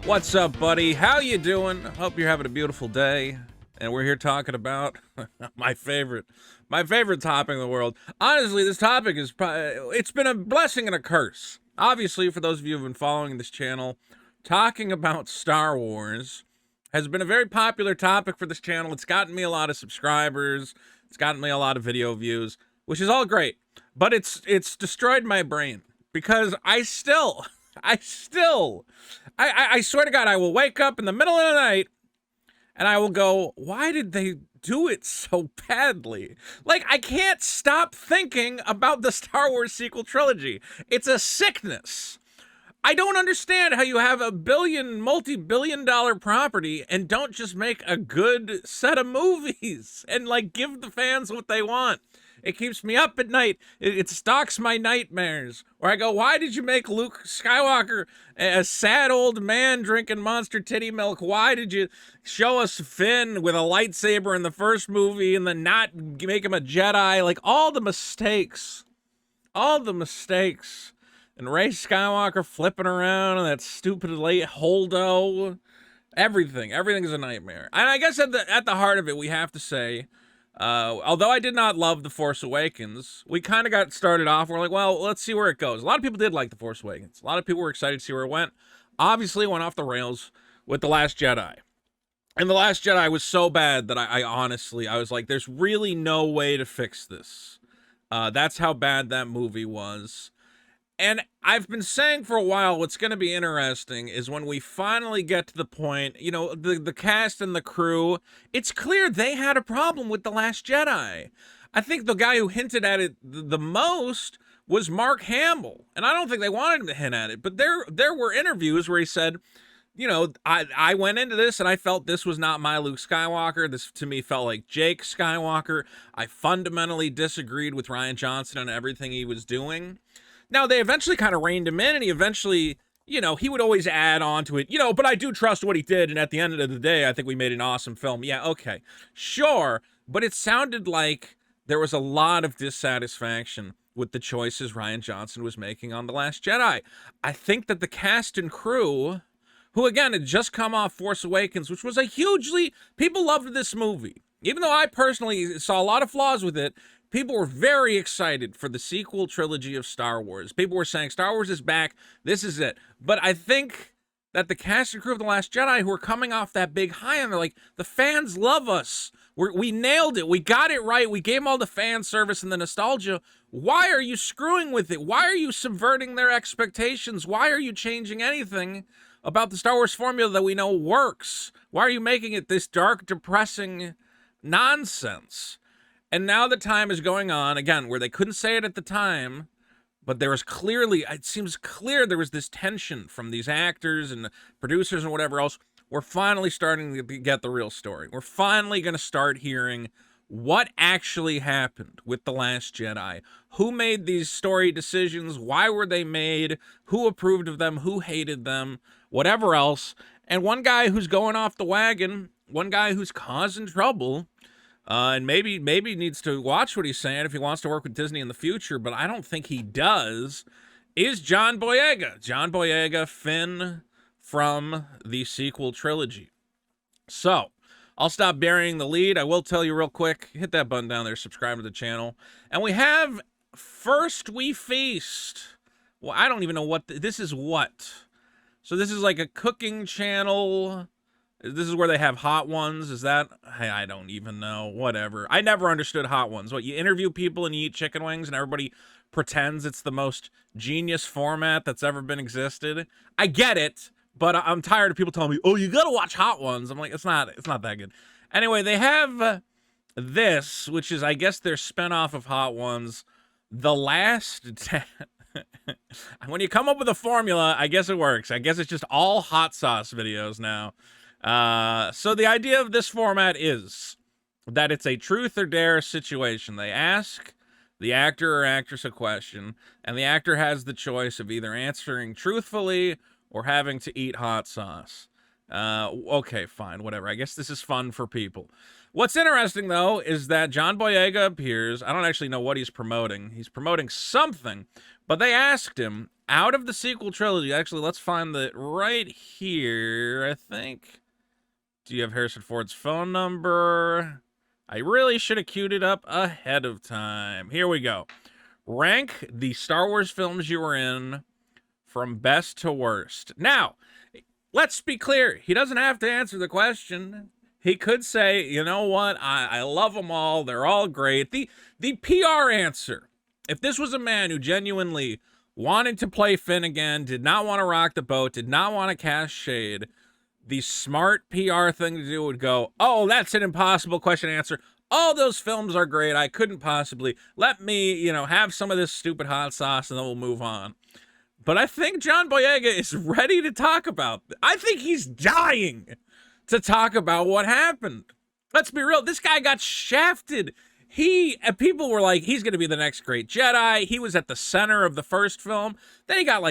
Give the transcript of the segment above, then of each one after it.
What's up, buddy? How you doing? Hope you're having a beautiful day. And we're here talking about my favorite topic in the world. Honestly, this topic is it's been a blessing and a curse. Obviously, for those of you who've been following this channel, talking about Star Wars has been a very popular topic for this channel. It's gotten me a lot of subscribers. It's gotten me a lot of video views, which is all great. But it's destroyed my brain because I swear to God, I will wake up in the middle of the night and I will go, why did they do it so badly? Like, I can't stop thinking about the Star Wars sequel trilogy. It's a sickness. I don't understand how you have a multi-billion-dollar property and don't just make a good set of movies and, like, give the fans what they want. It keeps me up at night. It stalks my nightmares. Where I go, why did you make Luke Skywalker a sad old man drinking monster titty milk? Why did you show us Finn with a lightsaber in the first movie and then not make him a Jedi? Like, all the mistakes. And Rey Skywalker flipping around and that stupid late Holdo. Everything's a nightmare. And I guess at the heart of it, we have to say, although I did not love The Force Awakens, we kind of got started off. We're like, well, let's see where it goes. A lot of people did like The Force Awakens. A lot of people were excited to see where it went. Obviously, it went off the rails with The Last Jedi. And The Last Jedi was so bad that I honestly was like, there's really no way to fix this. That's how bad that movie was. And I've been saying for a while, what's going to be interesting is when we finally get to the point, you know, the cast and the crew, it's clear they had a problem with The Last Jedi. I think the guy who hinted at it the most was Mark Hamill. And I don't think they wanted him to hint at it, but there were interviews where he said, you know, I went into this and I felt this was not my Luke Skywalker. This, to me, felt like Jake Skywalker. I fundamentally disagreed with Rian Johnson and everything he was doing. Now, they eventually kind of reined him in, and he eventually, you know, he would always add on to it, you know, but I do trust what he did, and at the end of the day, I think we made an awesome film. Yeah, okay, sure, but it sounded like there was a lot of dissatisfaction with the choices Rian Johnson was making on The Last Jedi. I think that the cast and crew, who, again, had just come off Force Awakens, which was people loved this movie. Even though I personally saw a lot of flaws with it, people were very excited for the sequel trilogy of Star Wars. People were saying, Star Wars is back, this is it. But I think that the cast and crew of The Last Jedi, who are coming off that big high, and they're like, the fans love us. We nailed it. We got it right. We gave them all the fan service and the nostalgia. Why are you screwing with it? Why are you subverting their expectations? Why are you changing anything about the Star Wars formula that we know works? Why are you making it this dark, depressing nonsense? And now the time is going on, again, where they couldn't say it at the time, but there was clearly, it seems clear there was this tension from these actors and the producers and whatever else. We're finally starting to get the real story. We're finally going to start hearing what actually happened with The Last Jedi. Who made these story decisions? Why were they made? Who approved of them? Who hated them? Whatever else. And one guy who's going off the wagon, one guy who's causing trouble, and maybe needs to watch what he's saying if he wants to work with Disney in the future, but I don't think he does, is John Boyega. John Boyega, Finn from the sequel trilogy. So, I'll stop burying the lead. I will tell you real quick, hit that button down there, subscribe to the channel. And we have First We Feast. Well, I don't even know what, this is what? So this is like a cooking channel. This is where they have hot ones. Is that? I don't even know. Whatever. I never understood hot ones. What, you interview people and you eat chicken wings and everybody pretends it's the most genius format that's ever been existed? I get it, but I'm tired of people telling me, oh, you gotta watch Hot Ones. I'm like, it's not that good. Anyway, they have this, which is, I guess, their spinoff of Hot Ones, The Last... When you come up with a formula, I guess it works. I guess it's just all hot sauce videos now. So the idea of this format is that it's a truth or dare situation. They ask the actor or actress a question, and the actor has the choice of either answering truthfully or having to eat hot sauce. Okay, fine, whatever. I guess this is fun for people. What's interesting, though, is that John Boyega appears. I don't actually know what he's promoting. He's promoting something, but they asked him, out of the sequel trilogy. Actually, let's find it right here, I think. Do you have Harrison Ford's phone number? I really should have queued it up ahead of time. Here we go. Rank the Star Wars films you were in from best to worst. Now, let's be clear. He doesn't have to answer the question. He could say, you know what? I love them all. They're all great. The PR answer. If this was a man who genuinely wanted to play Finn again, did not want to rock the boat, did not want to cast shade, the smart PR thing to do would go, oh, that's an impossible question to answer. All those films are great. I couldn't possibly. Let me, have some of this stupid hot sauce and then we'll move on. But I think John Boyega is ready to talk about it. I think he's dying to talk about what happened. Let's be real. This guy got shafted. People were like, he's going to be the next great Jedi. He was at the center of the first film. Then he got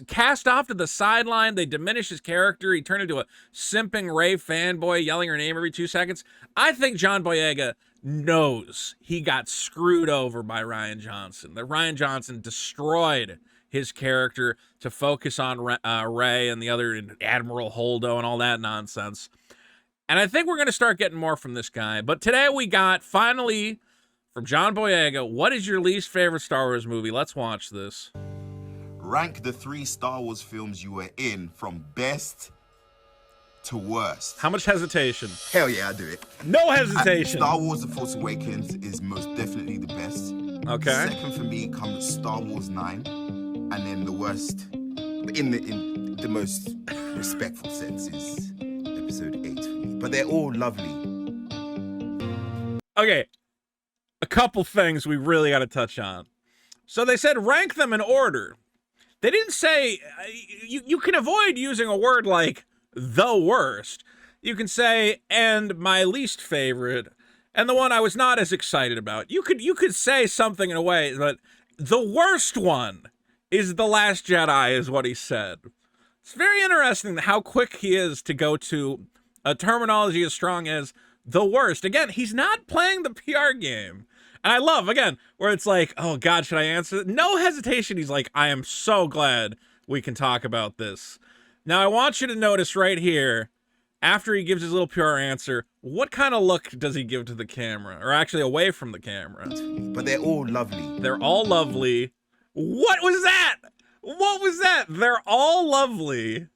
cast off to the sideline. They diminished his character. He turned into a simping Rey fanboy yelling her name every 2 seconds. I think John Boyega knows he got screwed over by Rian Johnson. That Rian Johnson destroyed his character to focus on Rey and the other Admiral Holdo and all that nonsense. And I think we're going to start getting more from this guy. But today we got, finally, from John Boyega, what is your least favorite Star Wars movie? Let's watch this. Rank the 3 Star Wars films you were in from best to worst. How much hesitation? Hell yeah, I do it. No hesitation. Star Wars The Force Awakens is most definitely the best. Okay. Second for me comes Star Wars 9. And then the worst, in the most respectful sense, is Episode 8 for me. But they're all lovely. Okay, a couple things we really got to touch on. So they said rank them in order. They didn't say, you can avoid using a word like the worst. You can say, and my least favorite, and the one I was not as excited about. You could say something in a way, but the worst one is The Last Jedi, is what he said. It's very interesting how quick he is to go to a terminology as strong as the worst. Again, he's not playing the PR game. And I love, again, where it's like, oh God, should I answer? No hesitation. He's like, I am so glad we can talk about this. Now, I want you to notice right here, after he gives his little PR answer, what kind of look does he give to the camera? Or actually away from the camera. But they're all lovely. They're all lovely. What was that? What was that? They're all lovely.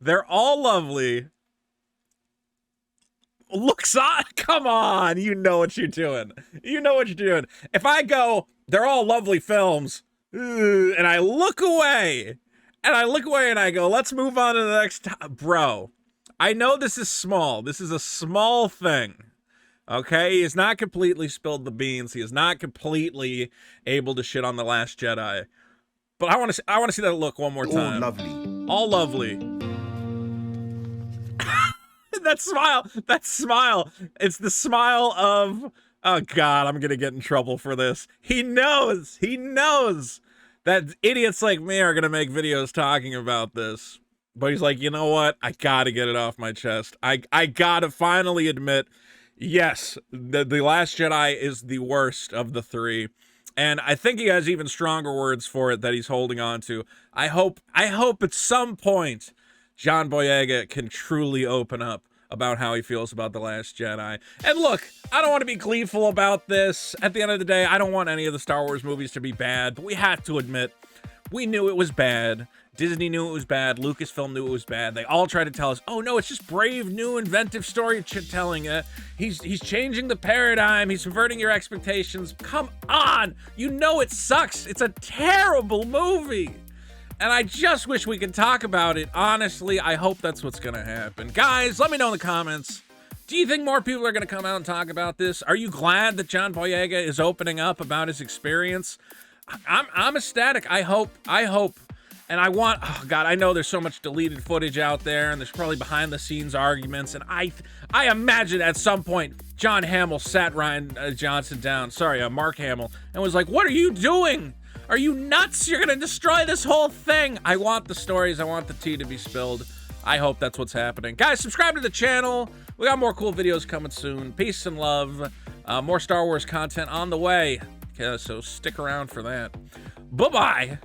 They're all lovely. Looks on. Come on. You know what you're doing. You know what you're doing. If I go, they're all lovely films, and I look away, and I go, let's move on to the next. Bro, I know this is small. This is a small thing. Okay? He has not completely spilled the beans. He is not completely able to shit on The Last Jedi. But I want to see that look one more time. All lovely. All lovely. That smile. It's the smile of, oh God, I'm going to get in trouble for this. He knows that idiots like me are going to make videos talking about this. But he's like, you know what? I got to get it off my chest. I got to finally admit, yes, the Last Jedi is the worst of the 3. And I think he has even stronger words for it that he's holding on to. I hope at some point John Boyega can truly open up about how he feels about The Last Jedi. And look, I don't want to be gleeful about this. At the end of the day, I don't want any of the Star Wars movies to be bad, but we have to admit, we knew it was bad. Disney knew it was bad. Lucasfilm knew it was bad. They all tried to tell us, oh no, it's just brave, new, inventive storytelling. He's changing the paradigm. He's subverting your expectations. Come on. You know it sucks. It's a terrible movie. And I just wish we could talk about it. Honestly, I hope that's what's going to happen. Guys, let me know in the comments. Do you think more people are going to come out and talk about this? Are you glad that John Boyega is opening up about his experience? I'm ecstatic. I hope. And I want, oh God, I know there's so much deleted footage out there, and there's probably behind the scenes arguments. And I imagine at some point, John Hamill sat Rian Johnson down, Mark Hamill, and was like, what are you doing? Are you nuts? You're going to destroy this whole thing. I want the stories. I want the tea to be spilled. I hope that's what's happening. Guys, subscribe to the channel. We got more cool videos coming soon. Peace and love. More Star Wars content on the way. Okay, so stick around for that. Bye-bye.